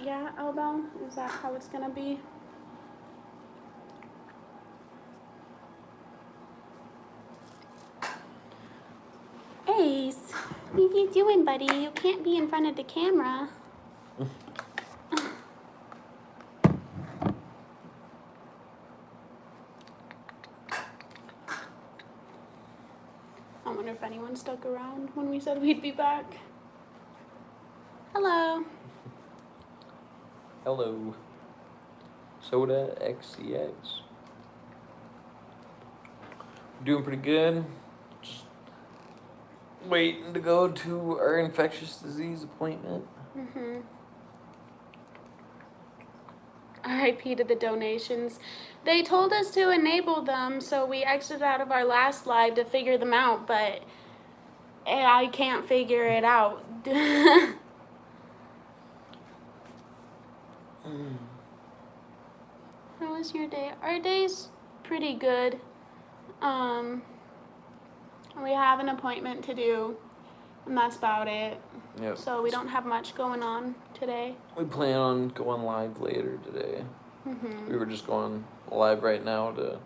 Yeah, elbow? Is that how it's gonna be? Ace, what are you doing, buddy? You can't be in front of the camera. I wonder if anyone stuck around when we said we'd be back. Hello. Hello. Soda XCX. Doing pretty good. Just waiting to go to our infectious disease appointment. Mm-hmm. RIP to the donations. They told us to enable them, so we exited out of our last live to figure them out, but I can't figure it out. How was your day? Our day's pretty good. We have an appointment to do, and that's about it. Yep. So we don't have much going on today. We plan on going live later today. Mm-hmm. We were just going live right now to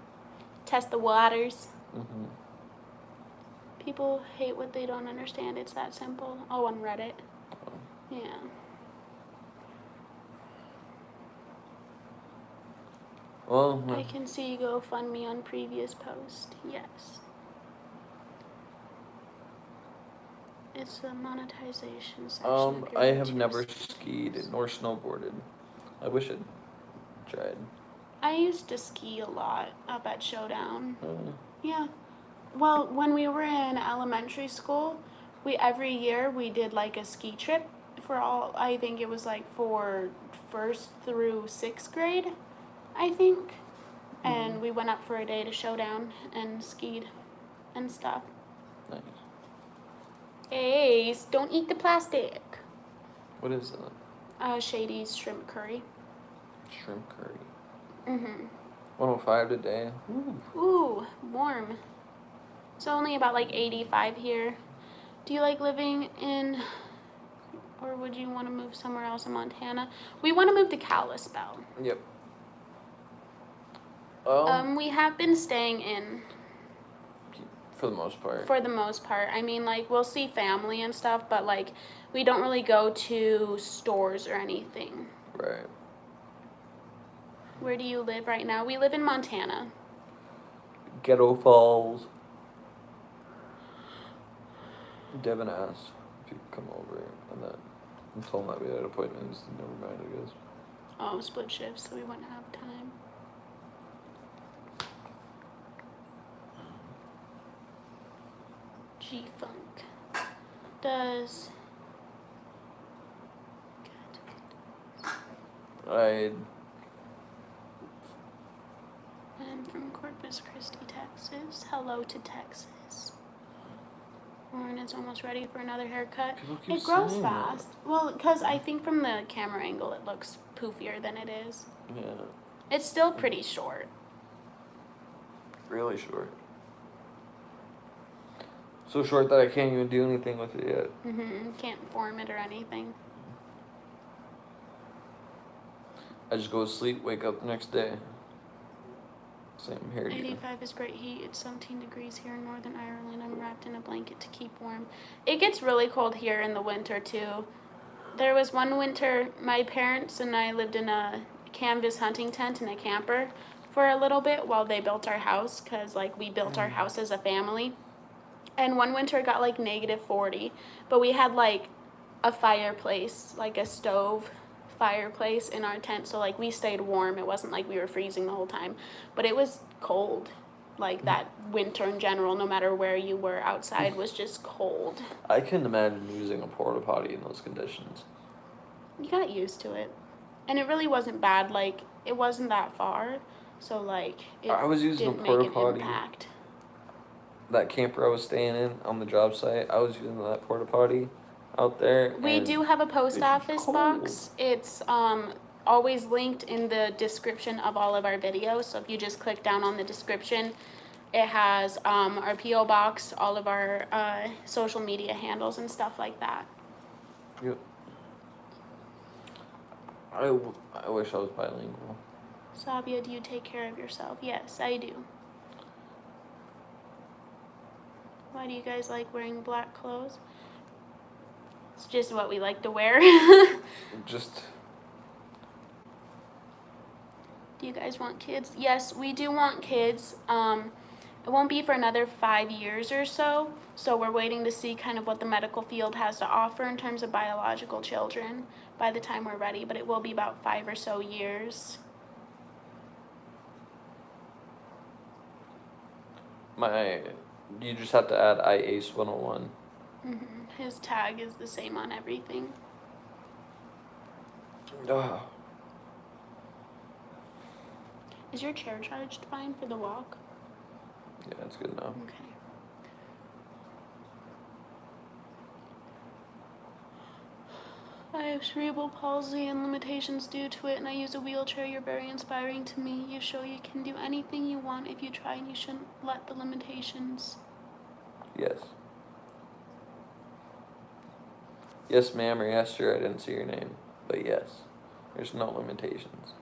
Test the waters. Mm-hmm. People hate what they don't understand. It's that simple. Oh, on Reddit. Oh. Yeah. Well, I can see GoFundMe on previous post. Yes. It's the monetization section. Of your I have tips. never skied nor snowboarded. I wish I'd tried. I used to ski a lot up at Showdown. Uh, Yeah. Well, when we were in elementary school, every year we did like a ski trip for all. I think it was like for 1st through 6th grade, I think, and we went up for a day to Showdown and skied and stuff. nice. Ace, don't eat the plastic. What is that? Shady's shrimp curry. Shrimp curry. Mm-hmm. 105 today. Ooh, warm. It's only about like 85 here. Do you like living in, or would you want to move somewhere else in Montana? We want to move to Kalispell. Yep. We have been staying in for the most part. for the most part. I mean, like, we'll see family and stuff, but like, we don't really go to stores or anything. Right. Where do you live right now? We live in Montana. Ghetto Falls. Devin asked if you could come over, and then I told him that we had appointments. Never mind, I guess. Oh, split shifts, so we wouldn't have time. G-Funk. Does... I I'm from Corpus Christi, Texas. Hello to Texas. Lauren is almost ready for another haircut. People keep It grows saying fast. Well, because I think from the camera angle it looks poofier than it is. Yeah. It's still pretty short. Really short. So short that I can't even do anything with it yet. Can't form it or anything. I just go to sleep, wake up the next day. Same hairdo. 85 is great heat. It's 17 degrees here in Northern Ireland. I'm wrapped in a blanket to keep warm. It gets really cold here in the winter too. There was one winter my parents and I lived in a canvas hunting tent in a camper for a little bit while they built our house, because like we built our house as a family. And one winter it got like -40, but we had like a fireplace, like a stove fireplace in our tent, so like we stayed warm. It wasn't like we were freezing the whole time, but it was cold. Like that winter in general, no matter where you were outside, was just cold. I couldn't imagine using a porta potty in those conditions. You got used to it, and it really wasn't bad. Like it wasn't that far, so like it I was using a didn't porta make an potty. impact. That camper I was staying in on the job site, I was using that porta potty out there. We do have a post it's office cold. box. It's always linked in the description of all of our videos. So if you just click down on the description, it has our P.O. box, all of our social media handles and stuff like that. Yep. I wish I was bilingual. Sabia, do you take care of yourself? Yes, I do. Why do you guys like wearing black clothes? It's just what we like to wear. Just. Do you guys want kids? Yes, we do want kids. It won't be for another 5 years or so. So we're waiting to see kind of what the medical field has to offer in terms of biological children by the time we're ready. But it will be about 5 or so years. You just have to add IACE 101. His tag is the same on everything. Oh. Is your chair charged fine for the walk? Yeah, it's good now. Okay. I have cerebral palsy and limitations due to it, and I use a wheelchair. You're very inspiring to me. You show you can do anything you want if you try, and you shouldn't let the limitations. Yes. Yes, ma'am, or yes, sir. I didn't see your name, but yes, there's no limitations.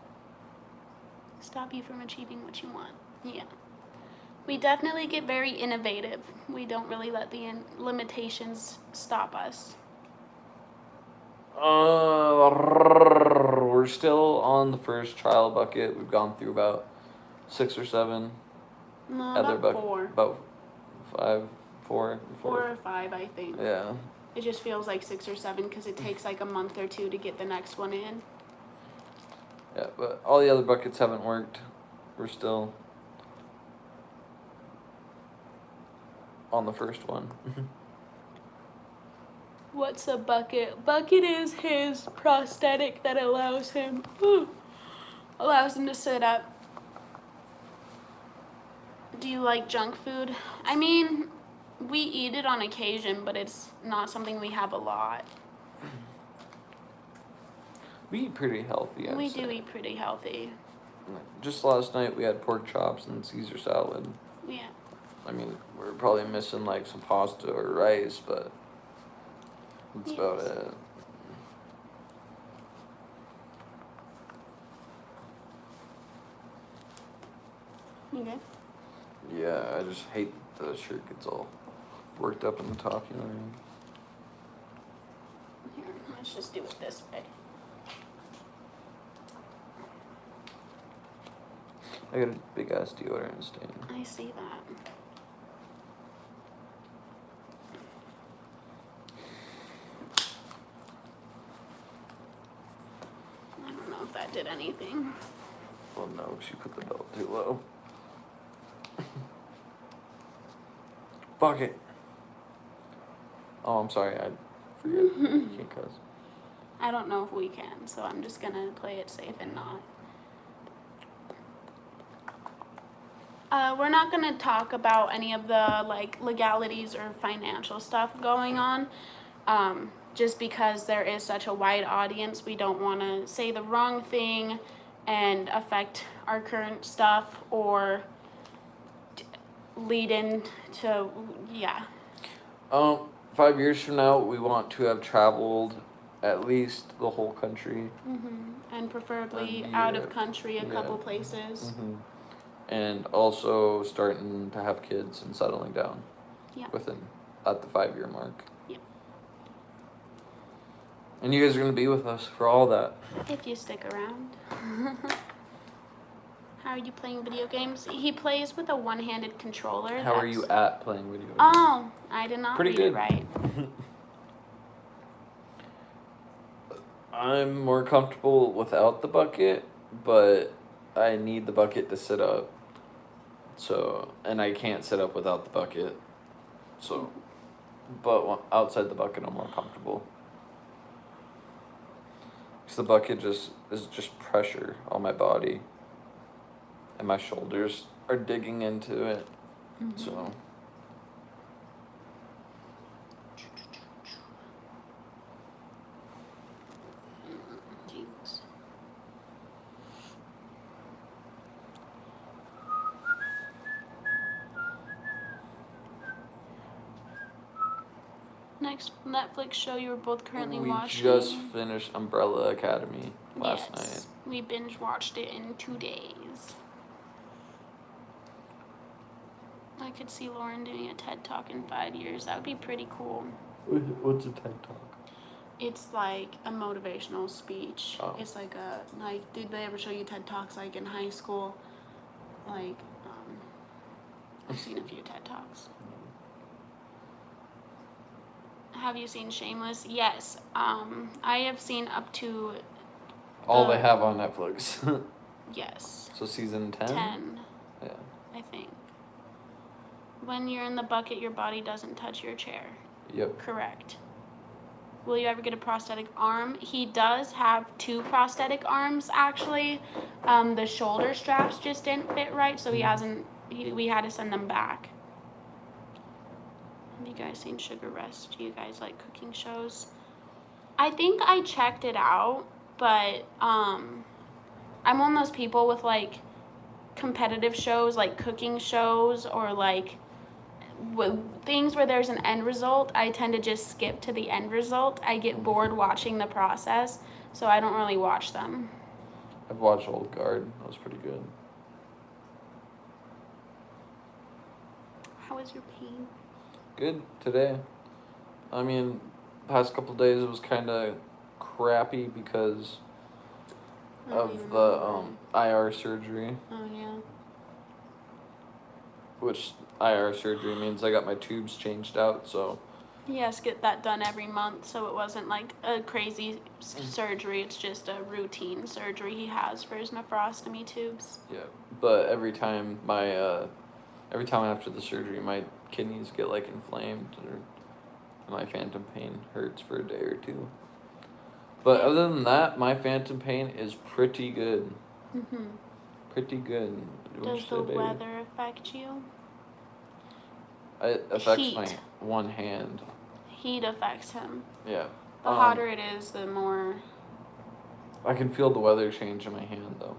Stop you from achieving what you want. Yeah. We definitely get very innovative. We don't really let the limitations stop us. We're still on the first trial bucket. We've gone through about 6 or 7. No, Other about bucket, 4. about 5, 4. 4 or 5, I think. Yeah. It just feels like 6 or 7 because it takes like a month or 2 to get the next one in. Yeah, but all the other buckets haven't worked. We're still on the first one. What's a bucket? Bucket is his prosthetic that allows him to sit up. Do you like junk food? I mean, we eat it on occasion, but it's not something we have a lot. We eat pretty healthy, I'd We say. do eat pretty healthy. Just last night we had pork chops and Caesar salad. Yeah. I mean, we're probably missing like some pasta or rice, but that's about it. Okay. Yeah, I just hate the shirt gets all worked up in the top, you know what I mean? Here, let's just do it this way. I got a big ass deodorant stain. I see that. I don't know if that did anything. Well, no, she put the belt too low. Fuck it. Oh, I'm sorry. I forget. You can't cuss. I don't know if we can, so I'm just gonna play it safe and not. We're not gonna talk about any of the like legalities or financial stuff going on. Just because there is such a wide audience, we don't want to say the wrong thing and affect our current stuff or lead into, yeah. 5 years from now, we want to have traveled at least the whole country. And preferably And out of Europe. country, a Yeah. couple places. And also starting to have kids and settling down. Yeah. At the 5-year mark. Yeah. And you guys are gonna be with us for all that. If you stick around. How are you playing video games? He plays with a one-handed controller. How are you at playing video games? Oh, I did not Pretty read good. it right. I'm more comfortable without the bucket, but I need the bucket to sit up. So, and I can't sit up without the bucket. So, but outside the bucket, I'm more comfortable. Because the bucket is just pressure on my body. And my shoulders are digging into it. So. Jinx. Next Netflix show you were both currently We watching. just finished Umbrella Academy. last Yes. We binge watched it in 2 days. I could see Lauren doing a TED Talk in 5 years. That would be pretty cool. night. What's a TED Talk? It's like a motivational speech. Oh. It's like did they ever show you TED Talks like in high school? Like, I've seen a few TED Talks. Have you seen Shameless? Yes. I have seen up to. All they have on Netflix. Yes. So season 10? 10. Yeah. I think. When you're in the bucket, your body doesn't touch your chair. Yep. Correct. Will you ever get a prosthetic arm? He does have 2 prosthetic arms, actually. The shoulder straps just didn't fit right, so we had to send them back. Have you guys seen Sugar Rush? Do you guys like cooking shows? I think I checked it out, but I'm one of those people with like competitive shows, like cooking shows, or like things where there's an end result. I tend to just skip to the end result. I get bored watching the process, so I don't really watch them. I've watched Old Guard. That was pretty good. How is your pain? Good today. I mean, past couple days it was kind of crappy because of the IR surgery, Oh yeah. which IR surgery means I got my tubes changed out. So He has to get that done every month, so it wasn't like a crazy surgery. It's just a routine surgery he has for his nephrostomy tubes. yeah, but every time after the surgery, my kidneys get like inflamed, or my phantom pain hurts for a day or two. But other than that, my phantom pain is pretty good. Mhm. Pretty good. Does the weather affect you? It affects Heat. my one hand. Heat affects him. Yeah. The hotter it is, the more. I can feel the weather change in my hand though.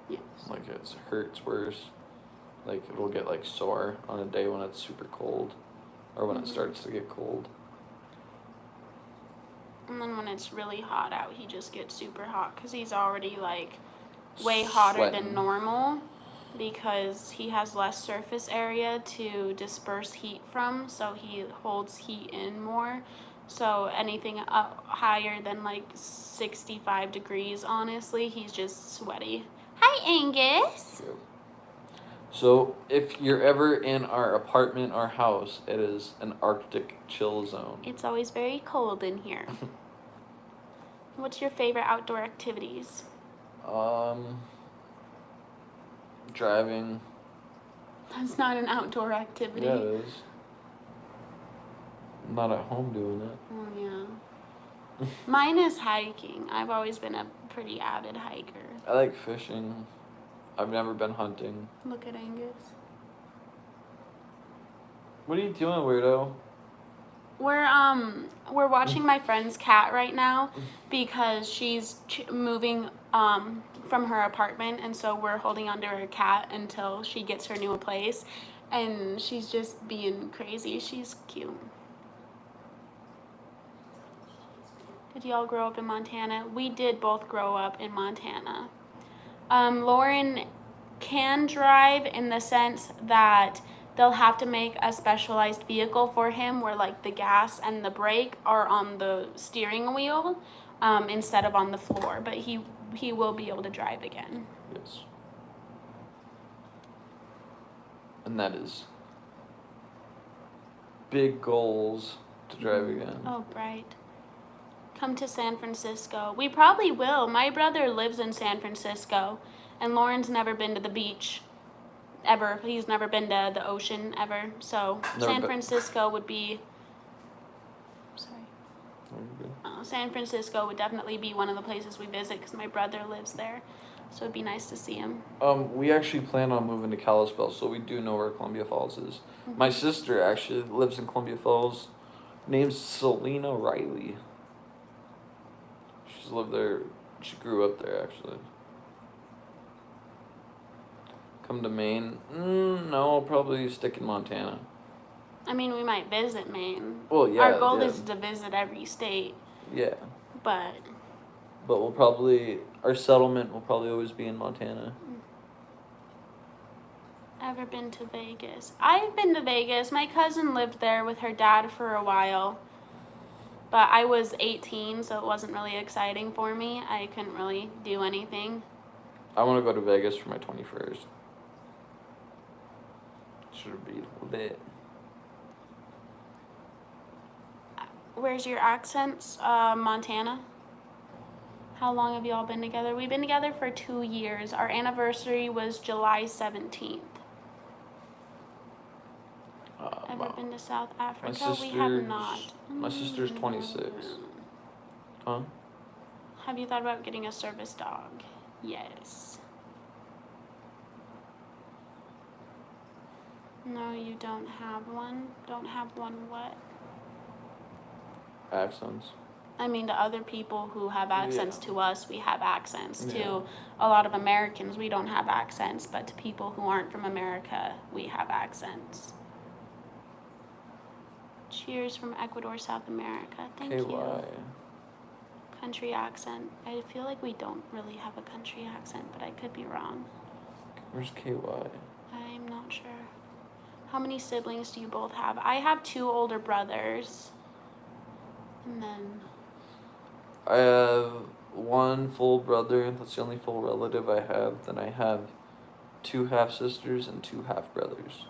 Yes. Like it hurts worse. Like it'll get like sore on a day when it's super cold, or when it starts to get cold. And then when it's really hot out, he just gets super hot because he's already like way hotter Sweating. than normal because he has less surface area to disperse heat from, so he holds heat in more. So anything up higher than like 65 degrees, honestly, he's just sweaty. Hi, Angus. Yep. So if you're ever in our apartment or house, it is an Arctic chill zone. It's always very cold in here. What's your favorite outdoor activities? Driving. That's not an outdoor activity. Yeah, it is. I'm not at home doing it. Oh, yeah. Mine is hiking. I've always been a pretty avid hiker. I like fishing. I've never been hunting. Look at Angus. What are you doing, weirdo? We're watching my friend's cat right now because she's moving from her apartment, and so we're holding onto her cat until she gets her new place, and she's just being crazy. She's cute. Did y'all grow up in Montana? We did both grow up in Montana. Lauren can drive in the sense that they'll have to make a specialized vehicle for him where like the gas and the brake are on the steering wheel instead of on the floor, but he will be able to drive again. Yes. And that is big goals to drive again. Oh, bright. Come to San Francisco. We probably will. My brother lives in San Francisco, and Lauren's never been to the beach ever. He's never been to the ocean ever. So San Francisco would be. Sorry. San Francisco would definitely be one of the places we visit because my brother lives there. So it'd be nice to see him. We actually plan on moving to Kalispell, so we do know where Columbia Falls is. Mm-hmm. My sister actually lives in Columbia Falls. Name's Selena Riley. She's lived there. She grew up there, actually. Come to Maine? No, probably stick in Montana. I mean, we might visit Maine. Well, yeah. Our goal yeah. is to visit every state, Yeah. but But our settlement will probably always be in Montana. Ever been to Vegas? I've been to Vegas. My cousin lived there with her dad for a while. But I was 18, so it wasn't really exciting for me. I couldn't really do anything. I want to go to Vegas for my 21st. Should be lit. Where's your accents? Montana? How long have y'all been together? We've been together for 2 years. Our anniversary was July 17th. Ever been to South Africa? We have not. My sister's 26. Huh? Have you thought about getting a service dog? Yes. No, you don't have one. Don't have one what? Accents. I mean, to other people who have accents to us, we have accents. Yeah. To a lot of Americans, we don't have accents. But to people who aren't from America, we have accents. Cheers from Ecuador, South America. Thank you. Country accent. I feel like we don't really have a country accent, but I could be wrong. Where's KY? I'm not sure. How many siblings do you both have? I have 2 older brothers. And then... I have 1 full brother. That's the only full relative I have. Then I have 2 half-sisters and 2 half-brothers.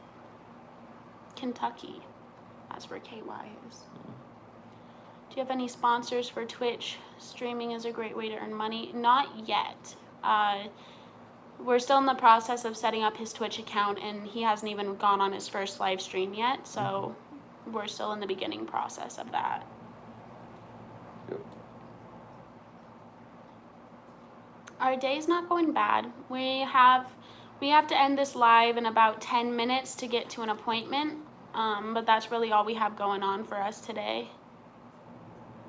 Kentucky. That's where KY is. Do you have any sponsors for Twitch? Streaming is a great way to earn money. Not yet. We're still in the process of setting up his Twitch account, and he hasn't even gone on his first live stream yet, so we're still in the beginning process of that. Yep. Our day's not going bad. We have to end this live in about 10 minutes to get to an appointment, but that's really all we have going on for us today.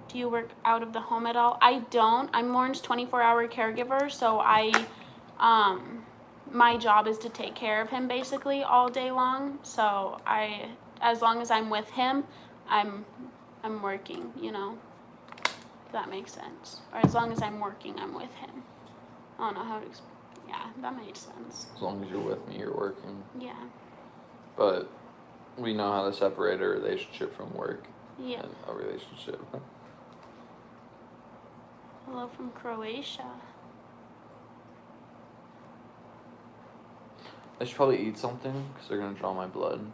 Do you work out of the home at all? I don't. I'm Lauren's 24-hour caregiver, so my job is to take care of him basically all day long. So as long as I'm with him, I'm working, you know, if that makes sense. Or as long as I'm working, I'm with him. I don't know how to explain. Yeah, that makes sense. As long as you're with me, you're working. Yeah. But we know how to separate a relationship from work. Yeah. And a relationship. Hello from Croatia. I should probably eat something because they're going to draw my blood.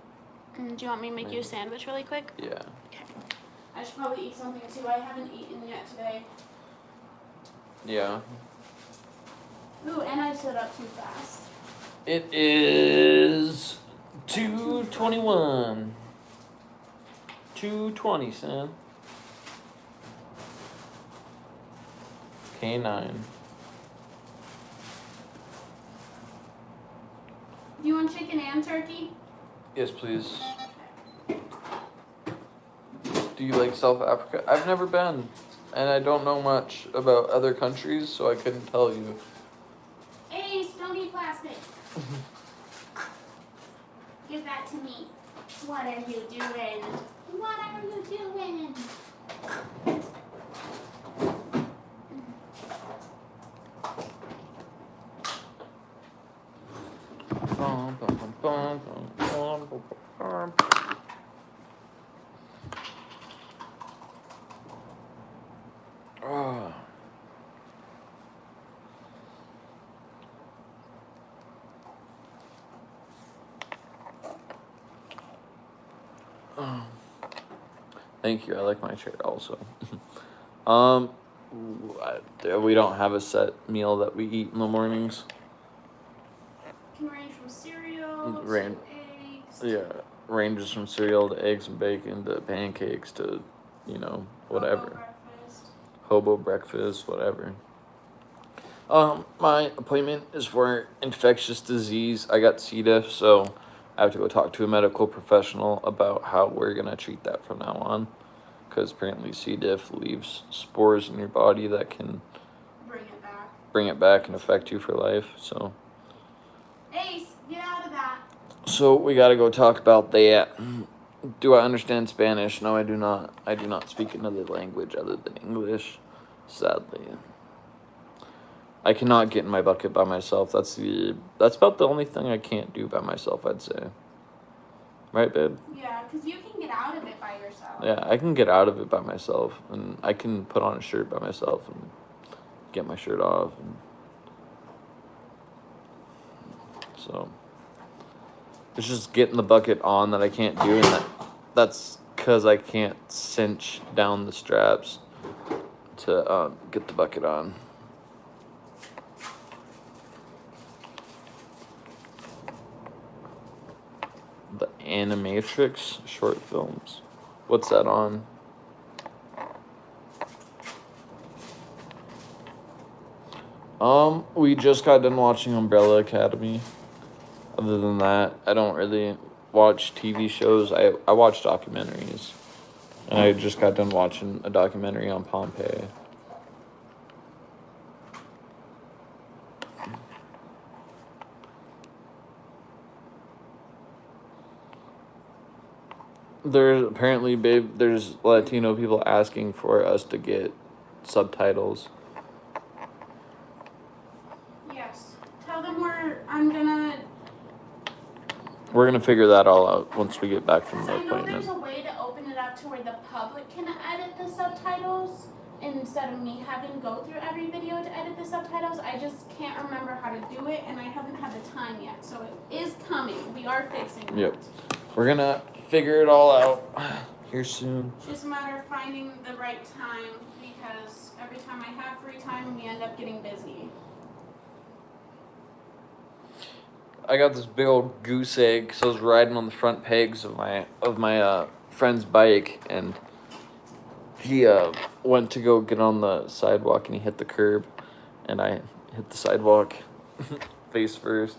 Do you want me to make you a sandwich really quick? Yeah. Okay. I should probably eat something too. I haven't eaten yet today. Yeah. Ooh, and I stood up too fast. It is 2:21. 2:20, son. K9. Do you want chicken and turkey? Yes, please. Do you like South Africa? I've never been, and I don't know much about other countries, so I couldn't tell you. Ace, don't eat plastic. Give that to me. What are you doing? What are you doing? Thank you. I like my chair also. We don't have a set meal that we eat in the mornings. Can range from cereal to eggs. Yeah, ranges from cereal to eggs and bacon to pancakes to, you know, whatever. Hobo breakfast, whatever. My appointment is for infectious disease. I got C. diff, so I have to go talk to a medical professional about how we're gonna treat that from now on, because apparently C. diff leaves spores in your body that can bring it back and affect you for life. So. Ace, get out of that. So we gotta go talk about that. Do I understand Spanish? No, I do not. I do not speak another language other than English, sadly. I cannot get in my bucket by myself. That's about the only thing I can't do by myself, I'd say. Right, babe? Yeah, because you can get out of it by yourself. Yeah, I can get out of it by myself, and I can put on a shirt by myself and get my shirt off. And so it's just getting the bucket on that I can't do, and that's because I can't cinch down the straps to get the bucket on. The Animatrix short films. What's that on? We just got done watching Umbrella Academy. Other than that, I don't really watch TV shows. I watch documentaries. And I just got done watching a documentary on Pompeii. There's apparently, babe, there's Latino people asking for us to get subtitles. Yes. Tell them We're gonna figure that all out once we get back from the I know appointment. there's a way to open it up to where the public can edit the subtitles instead of me having to go through every video to edit the subtitles. I just can't remember how to do it, and I haven't had the time yet. So it is coming. We are fixing it. Yep. We're gonna figure it all out here soon. It's just a matter of finding the right time, because every time I have free time, we end up getting busy. I got this big old goose egg because I was riding on the front pegs of my friend's bike, and he went to go get on the sidewalk and he hit the curb, and I hit the sidewalk face first.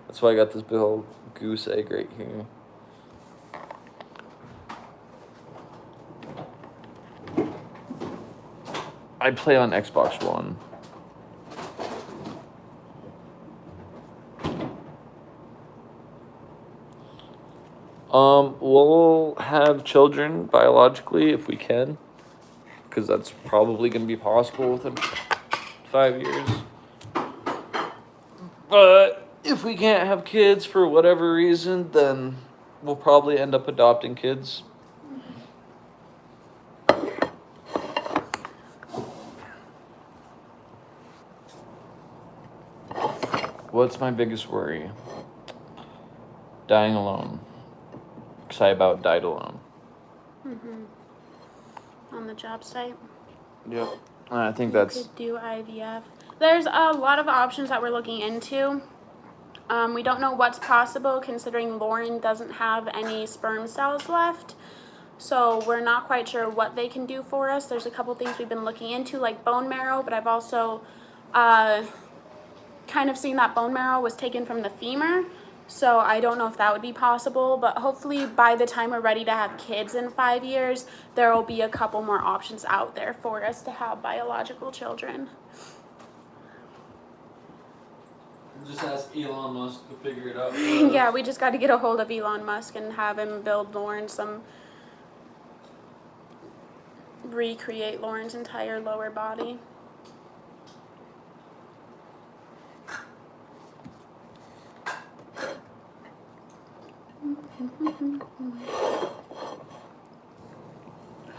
That's why I got this big old goose egg right here. I play on Xbox One. We'll have children biologically if we can, because that's probably going to be possible within 5 years. But if we can't have kids for whatever reason, then we'll probably end up adopting kids. What's my biggest worry? Dying alone. Because I about died alone. On the job site. Yep. I think You that's... could do IVF. There's a lot of options that we're looking into. We don't know what's possible considering Lauren doesn't have any sperm cells left. So we're not quite sure what they can do for us. There's a couple things we've been looking into, like bone marrow, but I've also kind of seen that bone marrow was taken from the femur. So I don't know if that would be possible, but hopefully by the time we're ready to have kids in 5 years, there will be a couple more options out there for us to have biological children. Just ask Elon Musk to figure it out. Yeah, we just got to get a hold of Elon Musk and have him build recreate Lauren's entire lower body.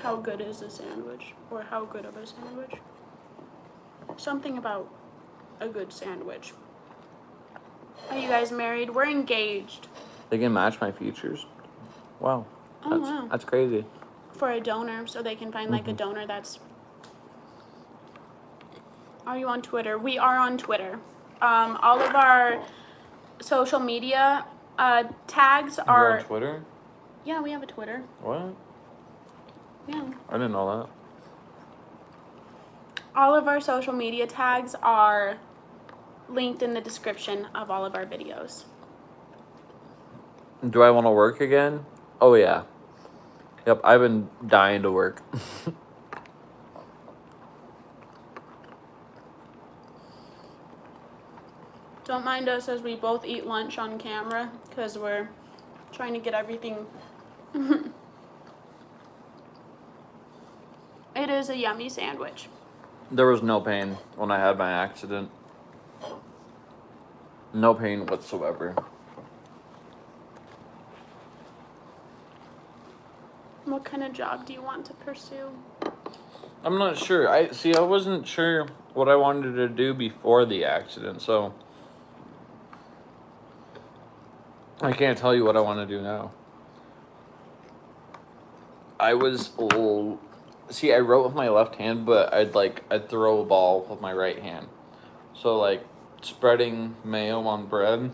How good is a sandwich? Or how good of a sandwich? Something about a good sandwich. Are you guys married? We're engaged. They can match my features. Wow. Oh, wow. That's crazy. For a donor, so they can find like a donor that's... Are you on Twitter? We are on Twitter. All of our social media tags are... You're on Twitter? Yeah, we have a Twitter. What? Yeah. I didn't know that. All of our social media tags are linked in the description of all of our videos. Do I want to work again? Oh, yeah. Yep, I've been dying to work. Don't mind us as we both eat lunch on camera, because we're trying to get everything. It is a yummy sandwich. There was no pain when I had my accident. No pain whatsoever. What kind of job do you want to pursue? I'm not sure. I wasn't sure what I wanted to do before the accident, so I can't tell you what I want to do now. I wrote with my left hand, but I'd throw a ball with my right hand. So like spreading mayo on bread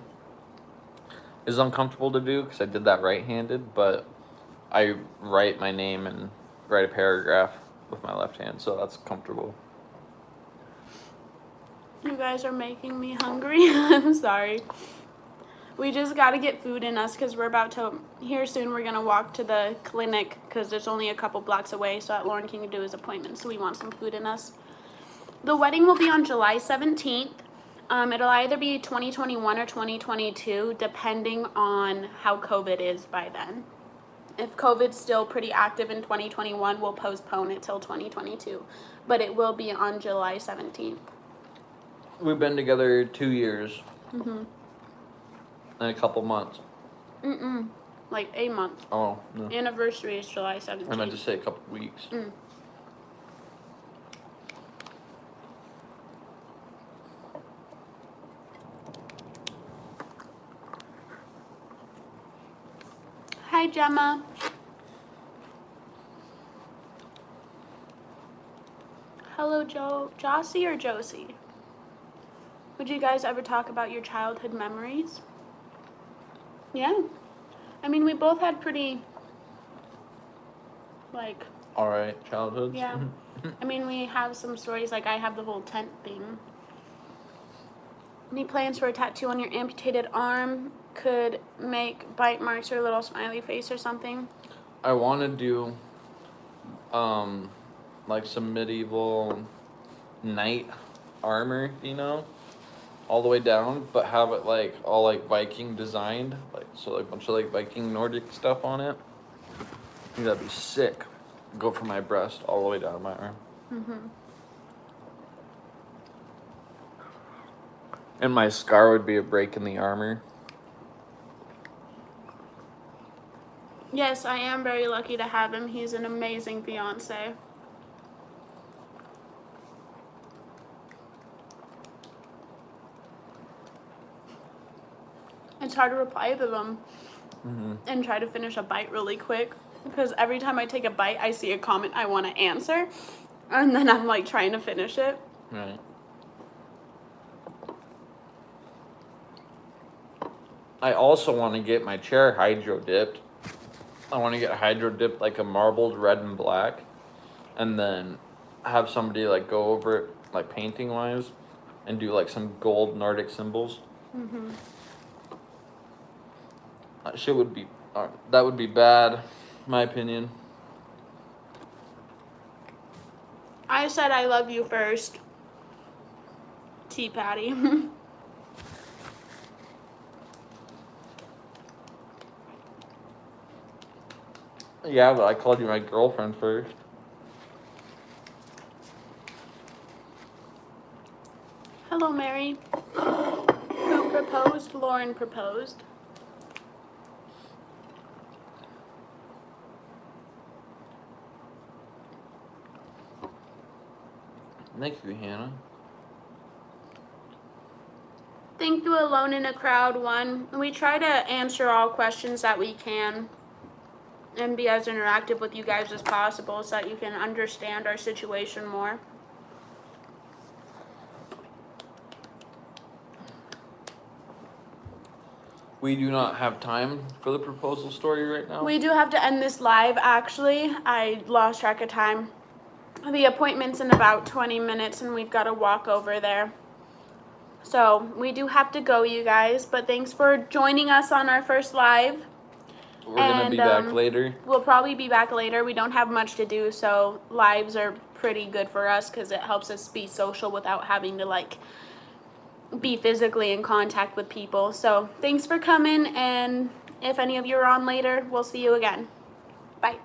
is uncomfortable to do because I did that right-handed, but I write my name and write a paragraph with my left hand, so that's comfortable. You guys are making me hungry. I'm sorry. We just got to get food in us because we're about to, here soon, we're going to walk to the clinic because there's only a couple blocks away so that Lauren can do his appointment. So we want some food in us. The wedding will be on July 17th. It'll either be 2021 or 2022 depending on how COVID is by then. If COVID's still pretty active in 2021, we'll postpone it till 2022. But it will be on July 17th. We've been together 2 years. Mm-hmm. In a couple months. Like a month. Oh, no. Anniversary is July 17th. I meant to say a couple weeks. Hi, Gemma. Hello, Jossie or Josie? Would you guys ever talk about your childhood memories? Yeah. I mean, we both had pretty, like... Alright, childhoods. Yeah. I mean, we have some stories, like I have the whole tent thing. Any plans for a tattoo on your amputated arm? Could make bite marks or a little smiley face or something? I want to do, like some medieval knight armor, all the way down, but have it like all like Viking designed, like so like a bunch of like Viking Nordic stuff on it. I think that'd be sick. Go from my breast all the way down my arm. And my scar would be a break in the armor. Yes, I am very lucky to have him. He's an amazing fiance. It's hard to reply to them and try to finish a bite really quick because every time I take a bite, I see a comment I want to answer, and then I'm like trying to finish it. Right. I also want to get my chair hydro dipped. I want to get hydro dipped like a marbled red and black, and then have somebody like go over it like painting wise and do like some gold Nordic symbols. That would be bad, in my opinion. I said I love you first. Tea Patty. Yeah, but I called you my girlfriend first. Hello, Mary. Who proposed? Lauren proposed. Thank you, Hannah. Think through Alone in a Crowd one. We try to answer all questions that we can and be as interactive with you guys as possible so that you can understand our situation more. We do not have time for the proposal story right now. We do have to end this live, actually. I lost track of time. The appointment's in about 20 minutes and we've got to walk over there. So we do have to go, you guys, but thanks for joining us on our first live. We're going to be back later. We'll probably be back later. We don't have much to do, so lives are pretty good for us because it helps us be social without having to, like, be physically in contact with people. So thanks for coming, and if any of you are on later, we'll see you again. Bye.